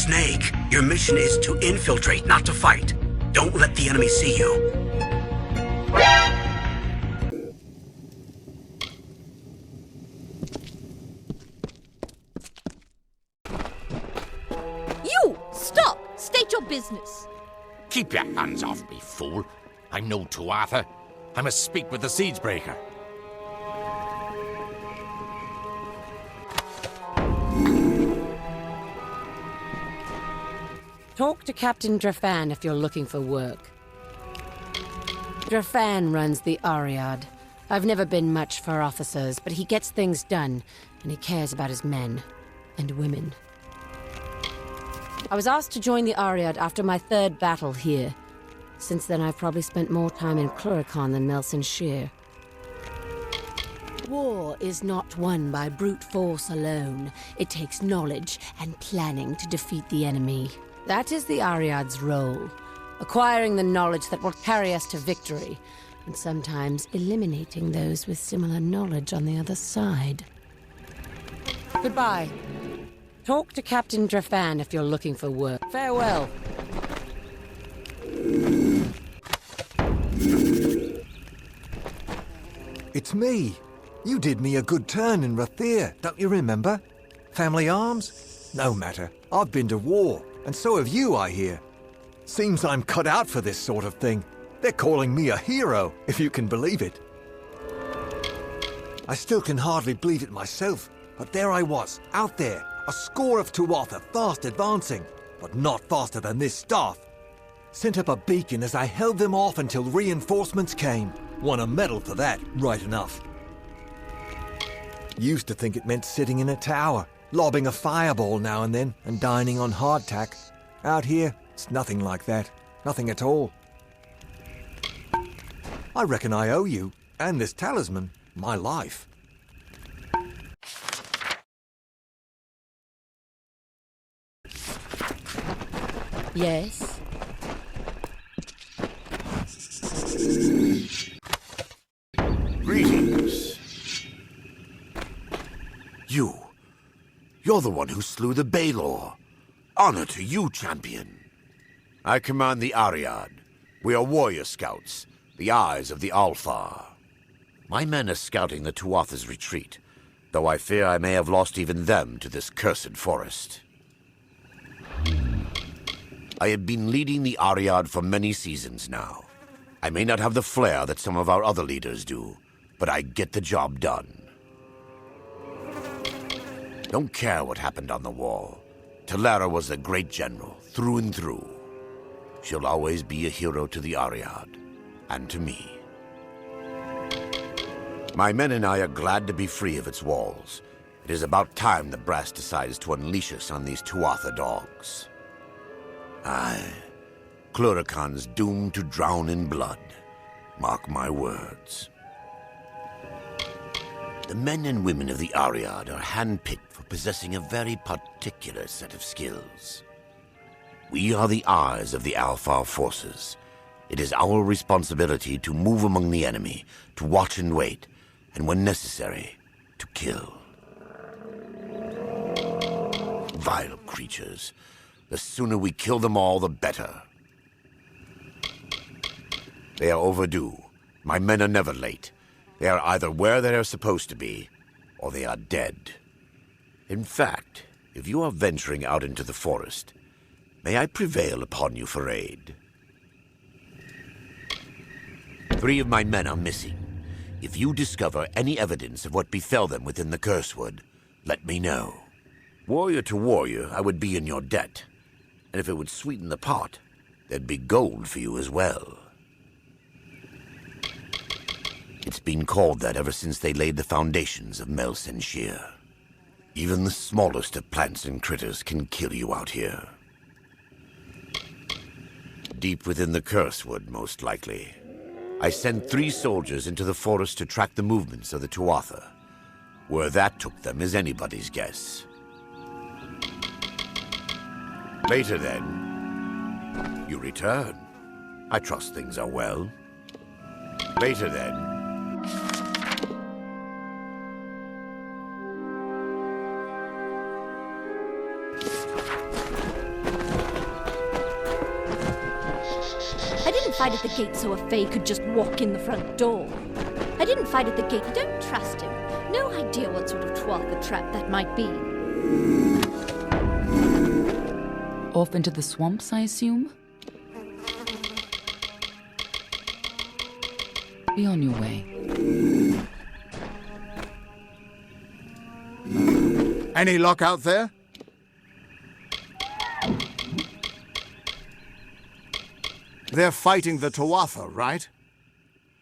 Snake, your mission is to infiltrate, not to fight. Don't let the enemy see you. You! Stop! State your business. Keep your hands off me, fool. I'm no Tuatha. I must speak with the Siegebreaker. Talk to Captain Drafan if you're looking for work. Drafan runs the Ariad. I've never been much for officers, but he gets things done, and he cares about his men and women. I was asked to join the Ariad after my third battle here. Since then, I've probably spent more time in Cluracan than Mel Senshir. War is not won by brute force alone. It takes knowledge and planning to defeat the enemy. That is the Ariad's role, acquiring the knowledge that will carry us to victory, and sometimes eliminating those with similar knowledge on the other side. Goodbye. Talk to Captain Drafan if you're looking for work. Farewell. It's me. You did me a good turn in Rathir, don't you remember? Family arms? No matter. I've been to war, and so have you, I hear. Seems I'm cut out for this sort of thing. They're calling me a hero, if you can believe it. I still can hardly believe it myself, but there I was, out there, a score of Tuatha fast advancing, but not faster than this staff. Sent up a beacon as I held them off until reinforcements came. Won a medal for that, right enough. Used to think it meant sitting in a tower, lobbing a fireball now and then, and dining on hardtack. Out here, it's nothing like that. Nothing at all. I reckon I owe you, and this talisman, my life. Yes? Greetings. You're the one who slew the Balor. Honor to you, champion. I command the Ariad. We are warrior scouts, the eyes of the Alfar. My men are scouting the Tuatha's retreat, though I fear I may have lost even them to this cursed forest. I have been leading the Ariad for many seasons now. I may not have the flair that some of our other leaders do, but I get the job done. Don't care what happened on the wall. Talara was a great general, through and through. She'll always be a hero to the Ariad, and to me. My men and I are glad to be free of its walls. It is about time the brass decides to unleash us on these Tuatha dogs. Aye, Cluracan's doomed to drown in blood. Mark my words. The men and women of the Ariad are handpicked for possessing a very particular set of skills. We are the eyes of the Alfar forces. It is our responsibility to move among the enemy, to watch and wait, and when necessary, to kill. Vile creatures. The sooner we kill them all, the better. They are overdue. My men are never late. They are either where they are supposed to be, or they are dead. In fact, if you are venturing out into the forest, may I prevail upon you for aid? 3 of my men are missing. If you discover any evidence of what befell them within the Cursewood, let me know. Warrior to warrior, I would be in your debt. And if it would sweeten the pot, there'd be gold for you as well. It's been called that ever since they laid the foundations of Mel Senshir. Even the smallest of plants and critters can kill you out here. Deep within the Cursewood, most likely. I sent 3 soldiers into the forest to track the movements of the Tuatha. Where that took them is anybody's guess. Later then, you return. I trust things are well. Later then. fight at the gate so a Fae could just walk in the front door. I didn't fight at the gate. You don't trust him. No idea what sort of Tuatha trap that might be. Off into the swamps, I assume? Be on your way. Any luck out there? They're fighting the Tuatha, right?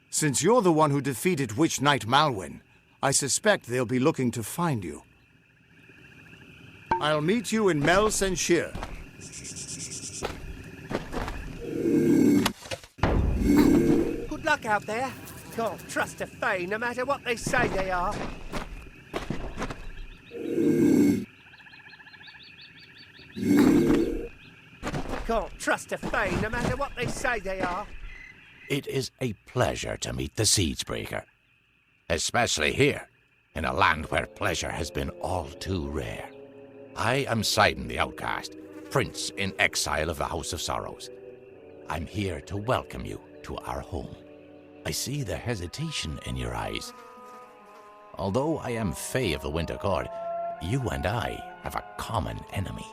Since you're the one who defeated Witch Knight Malwyn, I suspect they'll be looking to find you. I'll meet you in Mel Senshir. Good luck out there. Can't trust a Fae no matter what they say they are. Can't trust a Fae no matter what they say they are. It is a pleasure to meet the Siegebreaker. Especially here, in a land where pleasure has been all too rare. I am Sidon the Outcast, Prince in exile of the House of Sorrows. I'm here to welcome you to our home. I see the hesitation in your eyes. Although I am Fae of the Winter Court, you and I have a common enemy.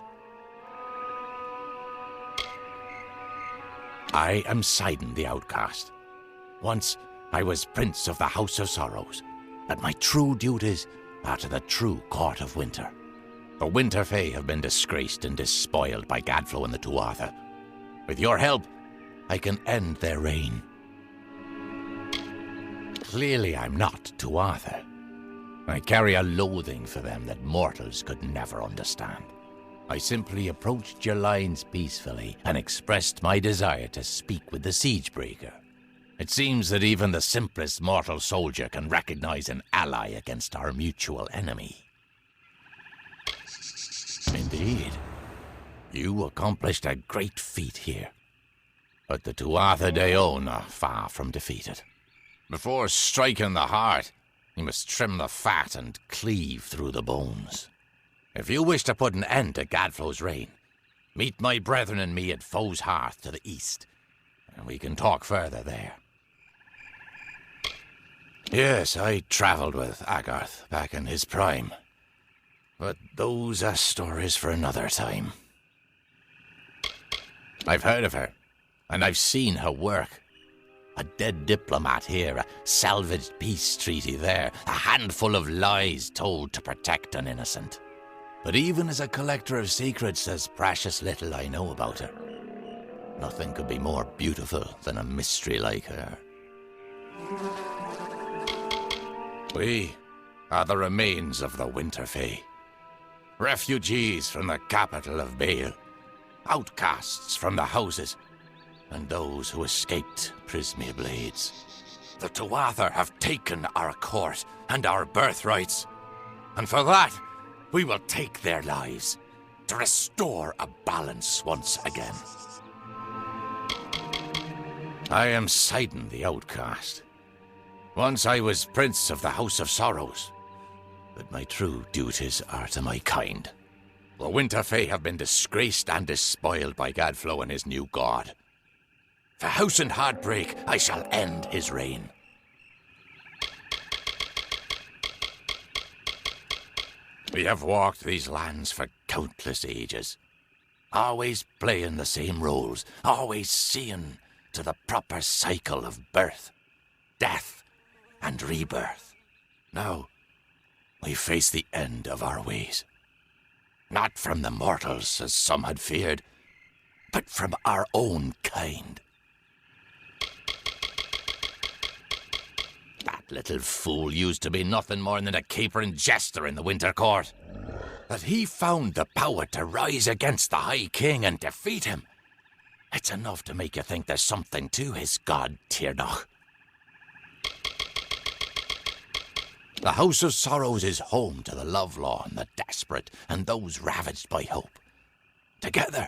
I am Sidon the Outcast. Once I was Prince of the House of Sorrows, but my true duties are to the true Court of Winter. The Winter Fae have been disgraced and despoiled by Gadflo and the Tuatha. With your help, I can end their reign. Clearly I'm not Tuatha. I carry a loathing for them that mortals could never understand. I simply approached your lines peacefully and expressed my desire to speak with the Siegebreaker. It seems that even the simplest mortal soldier can recognize an ally against our mutual enemy. Indeed, you accomplished a great feat here. But the Tuatha de Own are far from defeated. Before striking the heart, you must trim the fat and cleave through the bones. If you wish to put an end to Gadflo's reign, meet my brethren and me at Foe's Hearth to the east, and we can talk further there. Yes, I travelled with Agarth back in his prime, but those are stories for another time. I've heard of her, and I've seen her work. A dead diplomat here, a salvaged peace treaty there, a handful of lies told to protect an innocent. But even as a collector of secrets, there's precious little I know about her. Nothing could be more beautiful than a mystery like her. We are the remains of the Winter Fae. Refugees from the capital of Bale. Outcasts from the houses. And those who escaped Prismia Blades. The Tuatha have taken our court and our birthrights. And for that, we will take their lives to restore a balance once again. I am Sidon the Outcast. Once I was Prince of the House of Sorrows, but my true duties are to my kind. The Winter Fae have been disgraced and despoiled by Gadflo and his new god. For House and Heartbreak, I shall end his reign. We have walked these lands for countless ages, always playing the same roles, always seeing to the proper cycle of birth, death, and rebirth. Now, we face the end of our ways. Not from the mortals, as some had feared, but from our own kind. That little fool used to be nothing more than a capering jester in the Winter Court. But he found the power to rise against the High King and defeat him. It's enough to make you think there's something to his god Tirnoch. The House of Sorrows is home to the lovelorn, the desperate, and those ravaged by hope. Together,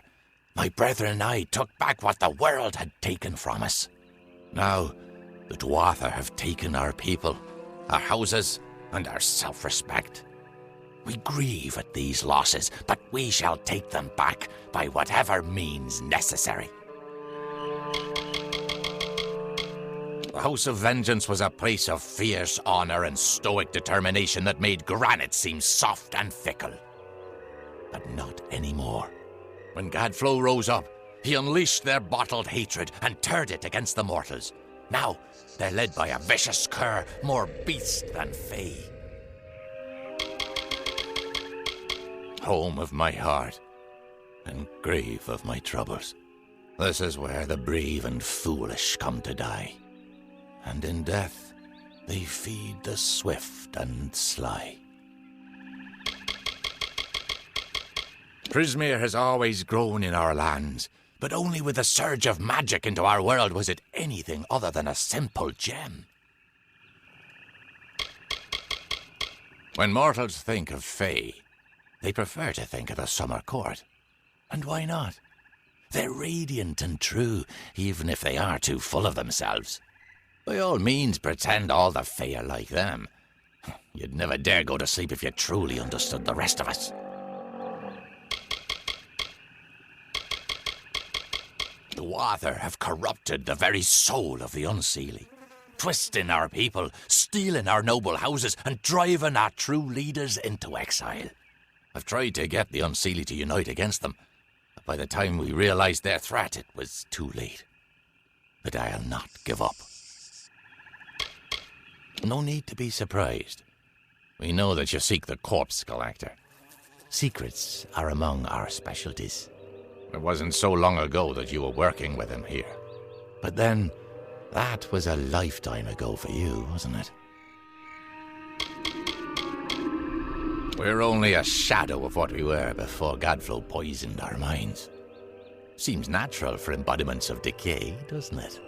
my brethren and I took back what the world had taken from us. Now, the Tuatha have taken our people, our houses, and our self-respect. We grieve at these losses, but we shall take them back by whatever means necessary. The House of Vengeance was a place of fierce honor and stoic determination that made granite seem soft and fickle. But not anymore. When Gadflow rose up, he unleashed their bottled hatred and turned it against the mortals. Now, they're led by a vicious cur, more beast than fey. Home of my heart, and grave of my troubles. This is where the brave and foolish come to die. And in death, they feed the swift and sly. Prismere has always grown in our lands, but only with the surge of magic into our world was it anything other than a simple gem. When mortals think of Fae, they prefer to think of the summer court. And why not? They're radiant and true, even if they are too full of themselves. By all means, pretend all the Fae are like them. You'd never dare go to sleep if you truly understood the rest of us. Tuatha have corrupted the very soul of the Unseelie, twisting our people, stealing our noble houses, and driving our true leaders into exile. I've tried to get the Unseelie to unite against them, but by the time we realized their threat, it was too late. But I'll not give up. No need to be surprised. We know that you seek the corpse collector. Secrets are among our specialties. It wasn't so long ago that you were working with him here. But then, that was a lifetime ago for you, wasn't it? We're only a shadow of what we were before Gadflow poisoned our minds. Seems natural for embodiments of decay, doesn't it?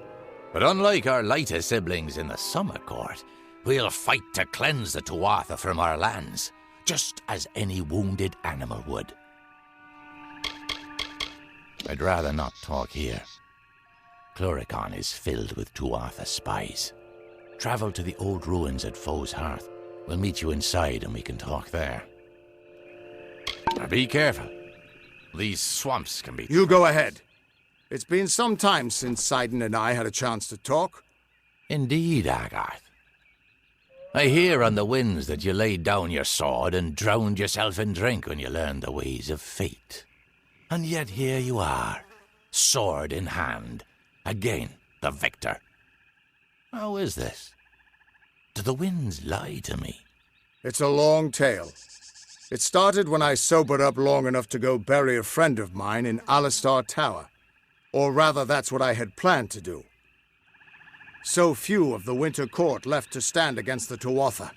But unlike our lighter siblings in the Summer Court, we'll fight to cleanse the Tuatha from our lands, just as any wounded animal would. I'd rather not talk here. Chloricon is filled with Tuatha spies. Travel to the old ruins at Foe's Hearth. We'll meet you inside and we can talk there. Now be careful. These swamps can be... You go ahead. It's been some time since Sidon and I had a chance to talk. Indeed, Agarth. I hear on the winds that you laid down your sword and drowned yourself in drink when you learned the ways of fate. And yet here you are, sword in hand, again the victor. How is this? Do the winds lie to me? It's a long tale. It started when I sobered up long enough to go bury a friend of mine in Alistar Tower. Or rather, that's what I had planned to do. So few of the Winter Court left to stand against the Tuatha.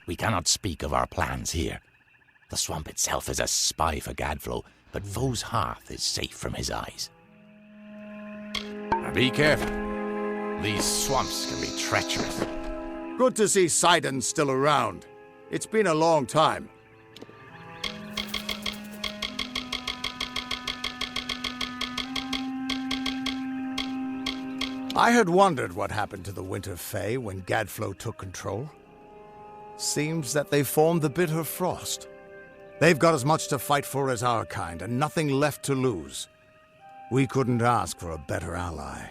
We cannot speak of our plans here. The swamp itself is a spy for Gadflow, but Foe's Hearth is safe from his eyes. Now be careful. These swamps can be treacherous. Good to see Sidon still around. It's been a long time. I had wondered what happened to the Winter Fae when Gadflow took control. Seems that they formed the Bitter Frost. They've got as much to fight for as our kind, and nothing left to lose. We couldn't ask for a better ally.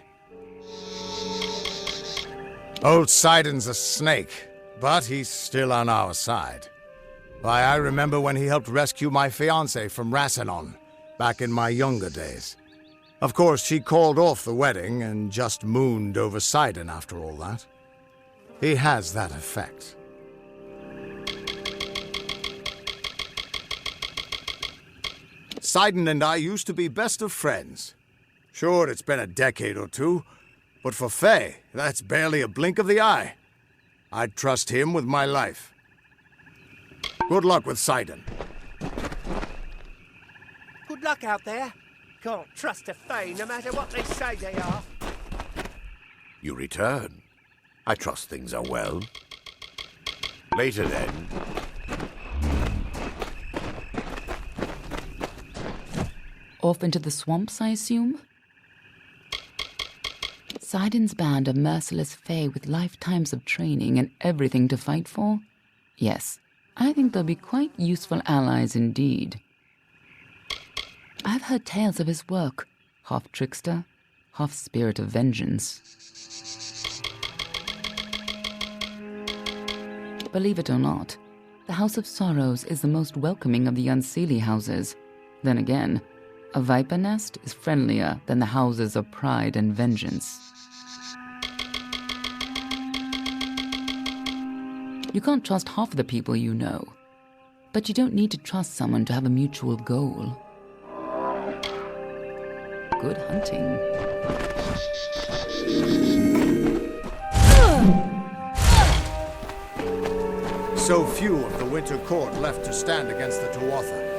Old Sidon's a snake, but he's still on our side. Why, I remember when he helped rescue my fiancée from Rassanon, back in my younger days. Of course, she called off the wedding and just mooned over Sidon after all that. He has that effect. Sidon and I used to be best of friends. Sure, it's been a decade or two, but for Faye, that's barely a blink of the eye. I'd trust him with my life. Good luck with Sidon. Good luck out there. Can't trust a Fae no matter what they say they are. You return. I trust things are well. Later then. Off into the swamps, I assume? Sidon's band of merciless Fae with lifetimes of training and everything to fight for? Yes, I think they'll be quite useful allies indeed. I've heard tales of his work, half trickster, half spirit of vengeance. Believe it or not, the House of Sorrows is the most welcoming of the Unseelie houses. Then again, a viper nest is friendlier than the houses of pride and vengeance. You can't trust half of the people you know, but you don't need to trust someone to have a mutual goal. Good hunting. So few of the Winter Court left to stand against the Tuatha.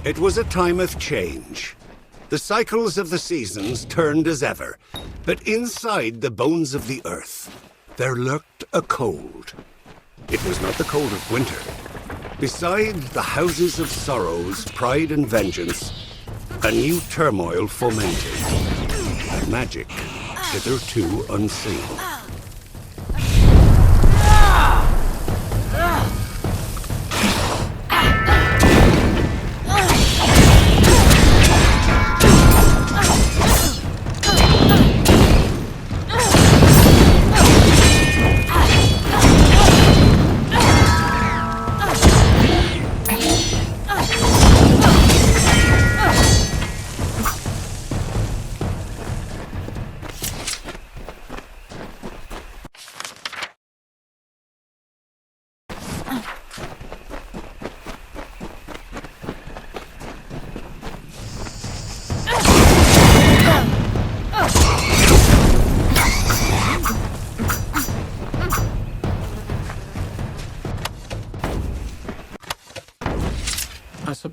It was a time of change. The cycles of the seasons turned as ever, but inside the bones of the earth, there lurked a cold. It was not the cold of winter. Beside the houses of sorrows, pride and vengeance, a new turmoil fomented. A magic hitherto unseen.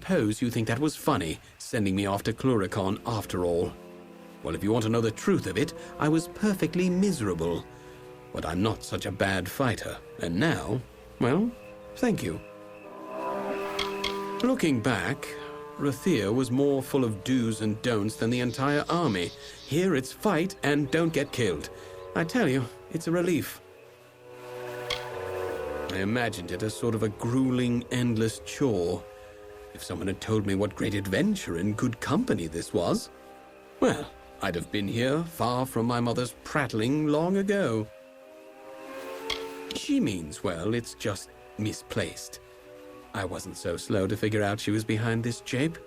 suppose you think that was funny, sending me off to Cluricon after all. Well, if you want to know the truth of it, I was perfectly miserable. But I'm not such a bad fighter. And now, well, thank you. Looking back, Rathir was more full of do's and don'ts than the entire army. Here it's fight and don't get killed. I tell you, it's a relief. I imagined it as sort of a grueling, endless chore. If someone had told me what great adventure and good company this was, well, I'd have been here, far from my mother's prattling, long ago. She means well, it's just misplaced. I wasn't so slow to figure out she was behind this jape.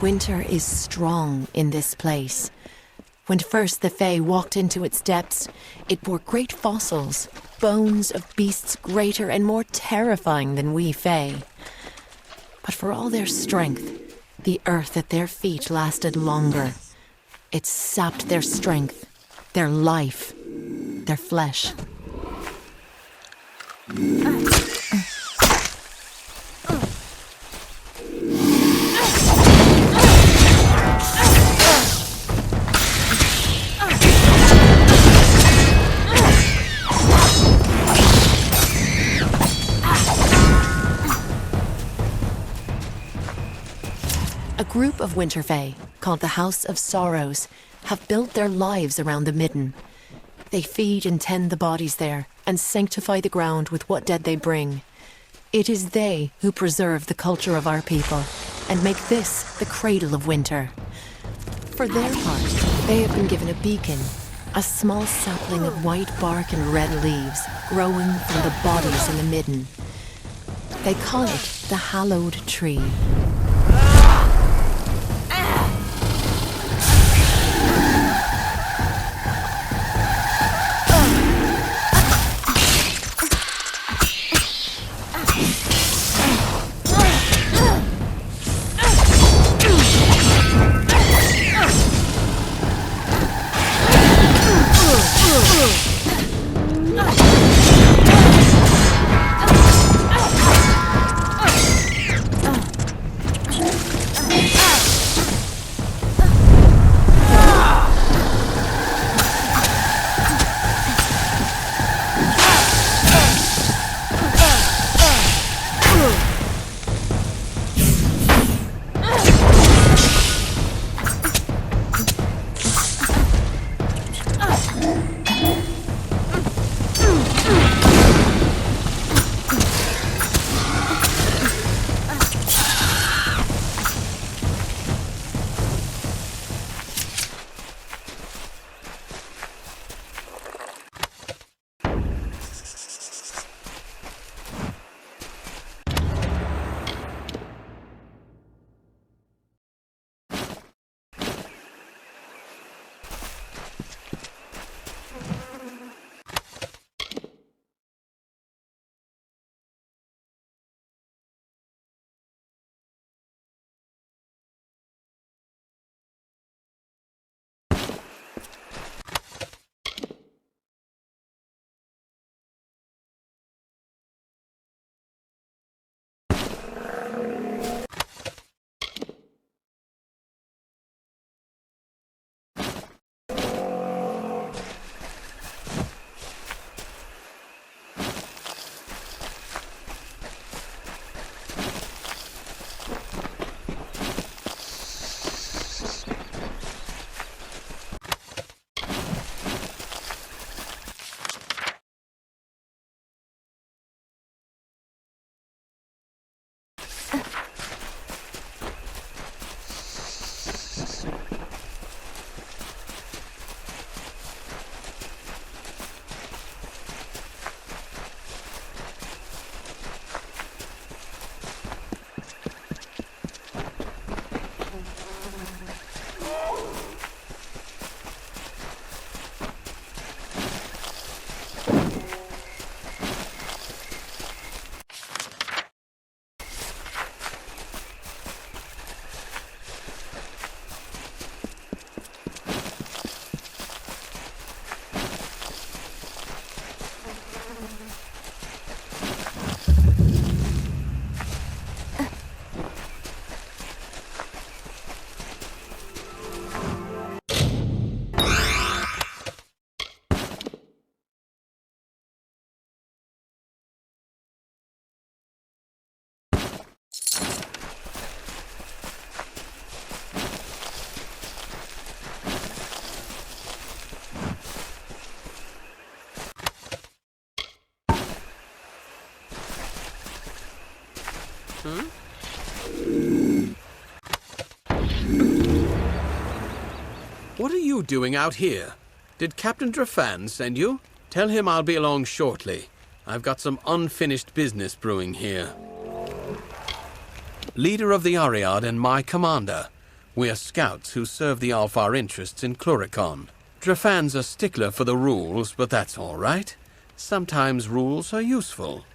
Winter is strong in this place. When first the Fae walked into its depths, it bore great fossils, bones of beasts greater and more terrifying than we Fae. But for all their strength, the earth at their feet lasted longer. It sapped their strength, their life, their flesh. A group of Winter Fae, called the House of Sorrows, have built their lives around the Midden. They feed and tend the bodies there, and sanctify the ground with what dead they bring. It is they who preserve the culture of our people, and make this the cradle of winter. For their part, they have been given a beacon, a small sapling of white bark and red leaves, growing from the bodies in the Midden. They call it the Hallowed Tree. What are you doing out here? Did Captain Drafan send you? Tell him I'll be along shortly. I've got some unfinished business brewing here. Leader of the Ariad and my commander. We're scouts who serve the Alfar interests in Cluricon. Drafan's a stickler for the rules, but that's all right. Sometimes rules are useful.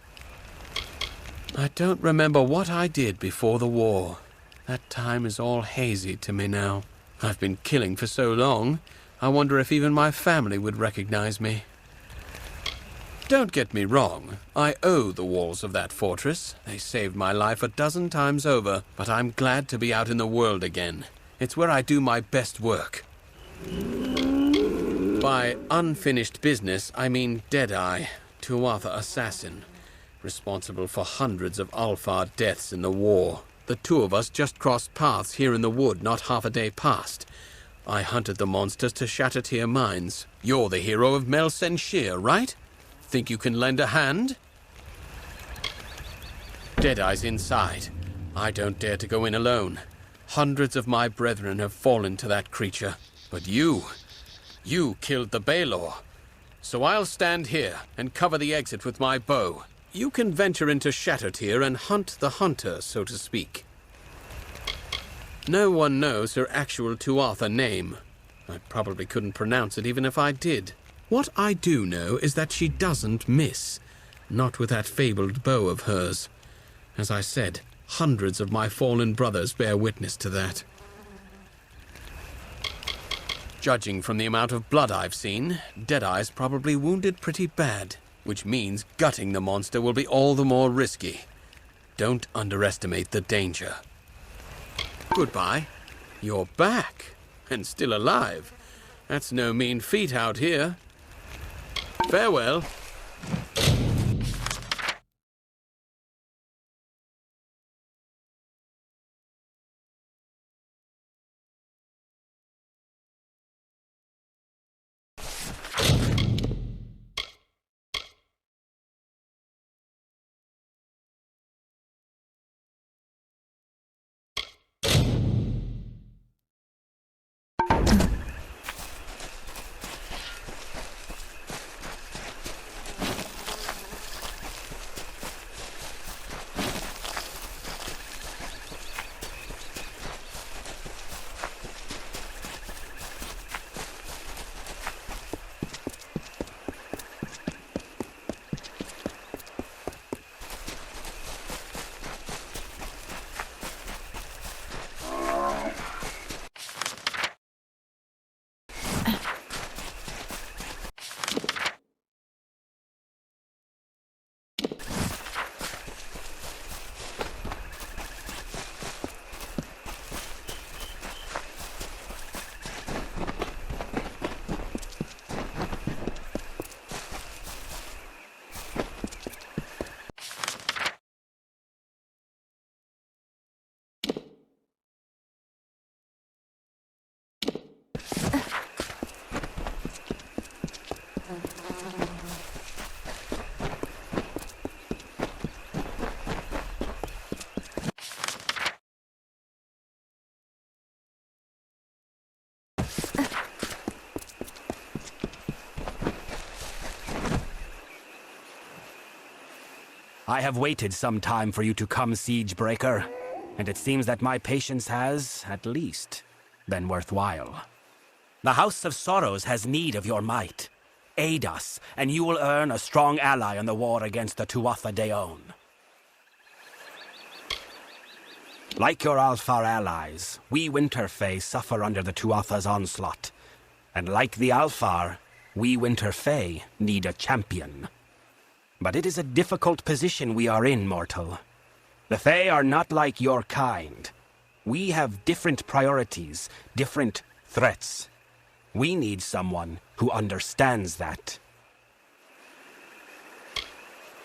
I don't remember what I did before the war. That time is all hazy to me now. I've been killing for so long, I wonder if even my family would recognize me. Don't get me wrong, I owe the walls of that fortress. They saved my life a dozen times over, but I'm glad to be out in the world again. It's where I do my best work. By unfinished business, I mean Deadeye, Tuatha assassin, responsible for hundreds of Alfar deaths in the war. The two of us just crossed paths here in the wood not half a day past. I hunted the monsters to Shattertear Mines. You're the hero of Mel Senshir, right? Think you can lend a hand? Deadeye's inside. I don't dare to go in alone. Hundreds of my brethren have fallen to that creature. But you killed the Balor. So I'll stand here and cover the exit with my bow. You can venture into Shattertear and hunt the hunter, so to speak. No one knows her actual Tuatha name. I probably couldn't pronounce it even if I did. What I do know is that she doesn't miss. Not with that fabled bow of hers. As I said, hundreds of my fallen brothers bear witness to that. Judging from the amount of blood I've seen, Deadeye's probably wounded pretty bad, which means gutting the monster will be all the more risky. Don't underestimate the danger. Goodbye. You're back, and still alive. That's no mean feat out here. Farewell. I have waited some time for you to come, Siegebreaker, and it seems that my patience has, at least, been worthwhile. The House of Sorrows has need of your might. Aid us, and you will earn a strong ally in the war against the Tuatha Deon. Like your Alfar allies, we Winterfey suffer under the Tuatha's onslaught. And like the Alfar, we Winterfey need a champion. But it is a difficult position we are in, mortal. The Fae are not like your kind. We have different priorities, different threats. We need someone who understands that.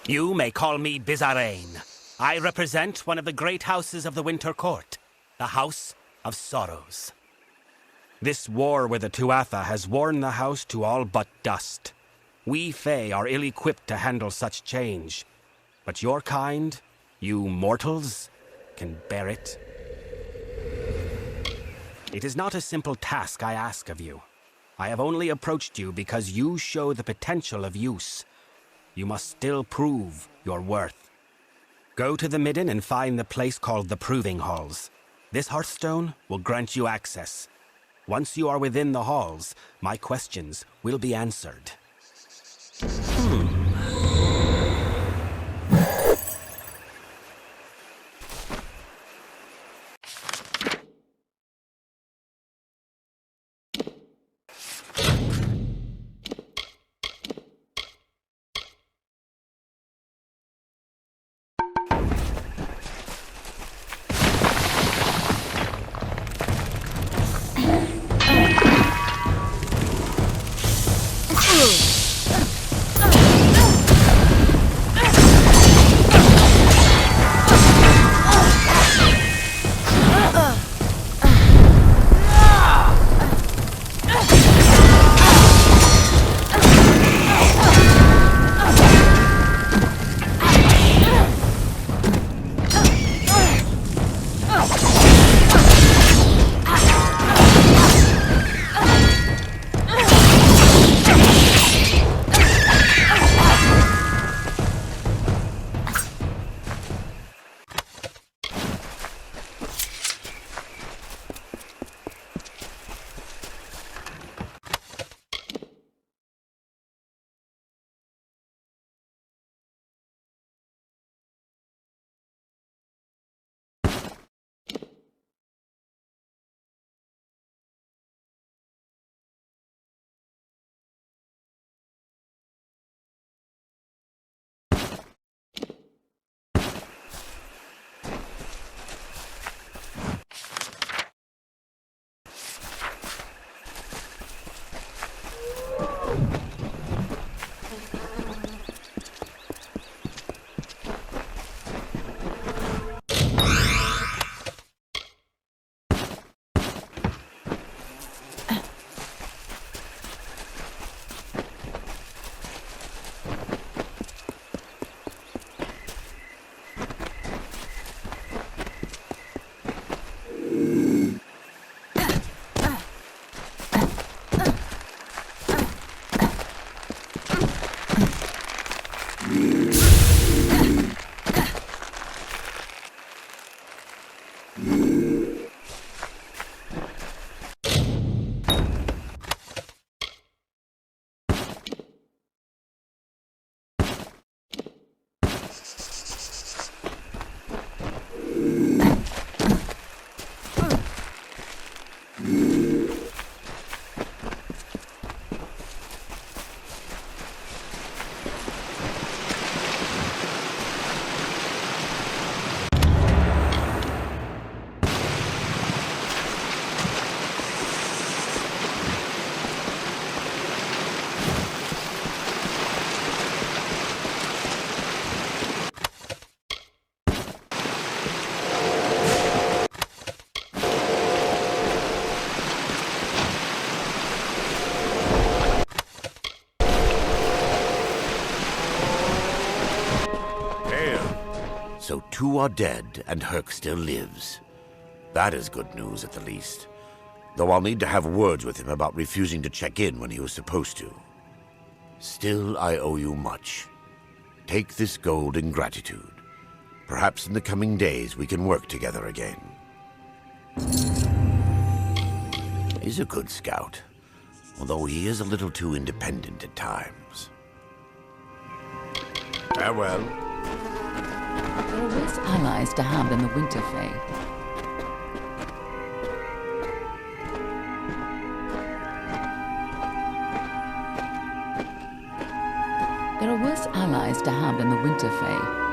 You may call me Bizarrain. I represent one of the great houses of the Winter Court, the House of Sorrows. This war with the Tuatha has worn the house to all but dust. We Fae are ill-equipped to handle such change. But your kind, you mortals, can bear it. It is not a simple task I ask of you. I have only approached you because you show the potential of use. You must still prove your worth. Go to the Midden and find the place called the Proving Halls. This Hearthstone will grant you access. Once you are within the halls, my questions will be answered. So 2 are dead, and Herc still lives. That is good news, at the least. Though I'll need to have words with him about refusing to check in when he was supposed to. Still, I owe you much. Take this gold in gratitude. Perhaps in the coming days we can work together again. He's a good scout, although he is a little too independent at times. Farewell. There are worse allies to have than the Winterfell. There are worse allies to have than the Winterfell.